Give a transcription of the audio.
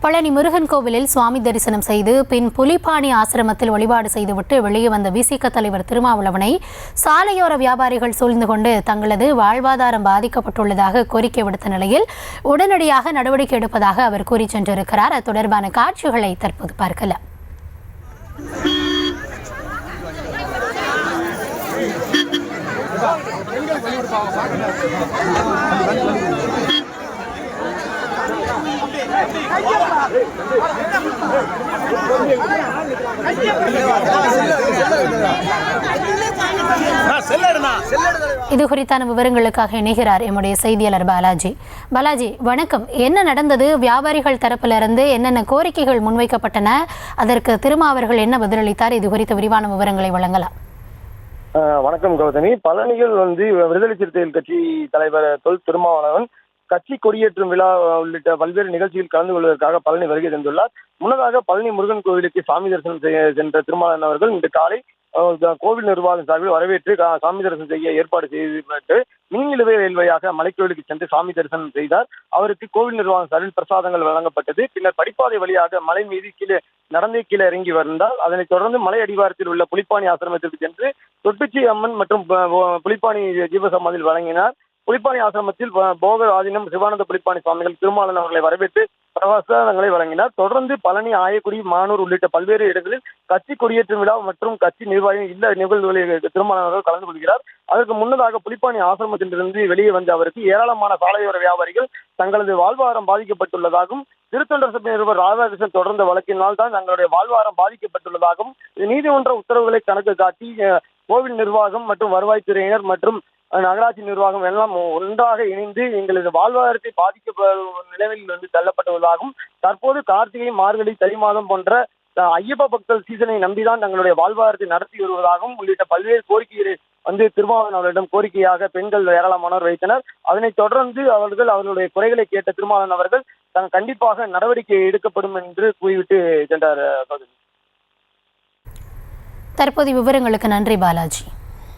பழனி முருகன் கோவிலில் சுவாமி தரிசனம் செய்து பின் புலிப்பாணி ஆசிரமத்தில் வழிபாடு செய்துவிட்டு வெளியே வந்த விசிக தலைவர் திருமாவளவனை சாலையோர வியாபாரிகள் சூழ்ந்து கொண்டு தங்களது வாழ்வாதாரம் பாதிக்கப்பட்டுள்ளதாக கோரிக்கை விடுத்த நிலையில் உடனடியாக நடவடிக்கை எடுப்பதாக அவர் கூறி சென்றிருக்கிறார். அது தொடர்பான காட்சிகளை தற்போது பார்க்கலாம். இது குறித்தான விவரங்களுக்காக இணைகிறார் எம்முடைய செய்தியாளர் பாலாஜி. பாலாஜி, வணக்கம். என்ன நடந்தது? வியாபாரிகள் தரப்பிலிருந்து என்னென்ன கோரிக்கைகள் முன்வைக்கப்பட்டன? அதற்கு திருமாவர்கள் என்ன பதிலளித்தார்? இது குறித்த விரிவான விவரங்களை வழங்கலாம். வணக்கம் கௌதமி. பழனியில் விடுதலை சிறுத்தைகள் கட்சி தலைவர் தொல் திருமாவளவன் கட்சி கொடியேற்றும் விழா உள்ளிட்ட பல்வேறு நிகழ்ச்சியில் கலந்து கொள்வதற்காக பழனி வருகை தந்துள்ளார். முன்னதாக பழனி முருகன் கோவிலுக்கு சாமி தரிசனம் சென்ற திருமாவளவன் அவர்கள் இன்று காலை கோவில் நிர்வாகம் சார்பில் வரவேற்று சாமி தரிசனம் செய்ய ஏற்பாடு செய்து மின்னிலுவை ரயில்வையாக மலைக்கோவிலுக்கு சென்று சாமி தரிசனம் செய்தார். அவருக்கு கோவில் நிர்வாகம் சார்பில் பிரசாதங்கள் வழங்கப்பட்டது. பின்னர் படிப்பாதை வழியாக மலை மீது நடந்தே கீழே இறங்கி வந்தால் அதனைத் தொடர்ந்து மலை அடிவாரத்தில் உள்ள புலிப்பாணி ஆசிரமத்திற்கு சென்று தொட்டுச்சி அம்மன் மற்றும் புலிப்பாணி ஜீவசமாதியில் வழங்கினார். புலிப்பாணி ஆசிரமத்தில் போகர் ஆதீனம் சிவானந்த புலிப்பாணி சுவாமிகள் திருமாவளவன் அவர்களை வரவேற்று பிரசாதங்களை வழங்கினார். தொடர்ந்து பழனி, ஆயக்குடி, மானூர் உள்ளிட்ட பல்வேறு இடங்களில் கட்சி கொடியேற்றும் விழா மற்றும் கட்சி நிர்வாகிகள் இல்ல நிகழ்வுகளில் திருமாவளவன் அவர்கள் கலந்து கொள்கிறார். அதற்கு முன்னதாக புலிப்பாணி ஆசிரமத்திலிருந்து வெளியே வந்த அவருக்கு ஏராளமான சாலையோர வியாபாரிகள் தங்களது வாழ்வாதாரம் பாதிக்கப்பட்டுள்ளதாகவும் திருத்தொண்டர் சபை நிறுவனர் ராதாகிருஷ்ணன் தொடர்ந்த வழக்கினால் தான் தங்களுடைய வாழ்வாதாரம் பாதிக்கப்பட்டுள்ளதாகவும் நீதிமன்ற உத்தரவுகளை கணக்கு காட்டி கோவில் நிர்வாகம் மற்றும் வருவாய்த்துறையினர் மற்றும் நகராட்சி நிர்வாகம் எல்லாம் ஒன்றாக இணைந்து எங்களது வாழ்வாதாரத்தை பாதிக்கப்படும் நிலைமையில் தள்ளப்பட்டுள்ளதாகவும் தற்போது கார்த்திகை, மார்கழி, தை மாதம் போன்ற ஐயப்ப பக்தர் சீசனை நம்பிதான் தங்களுடைய வாழ்வாதாரத்தை நடத்தி வருவதாகவும் உள்ளிட்ட பல்வேறு கோரிக்கைகளை திருமாவளவன் அவர்களிடம் கோரிக்கையாக பெண்கள் ஏராளமானோர் வைத்தனர். அதனைத் தொடர்ந்து அவர்களுடைய குறைகளை கேட்ட திருமாவளவன் அவர்கள் கண்டிப்பாக நடவடிக்கை எடுக்கப்படும் என்று கூறிவிட்டு சென்றார். தற்போது விவரங்களுக்கு நன்றி பாலாஜி.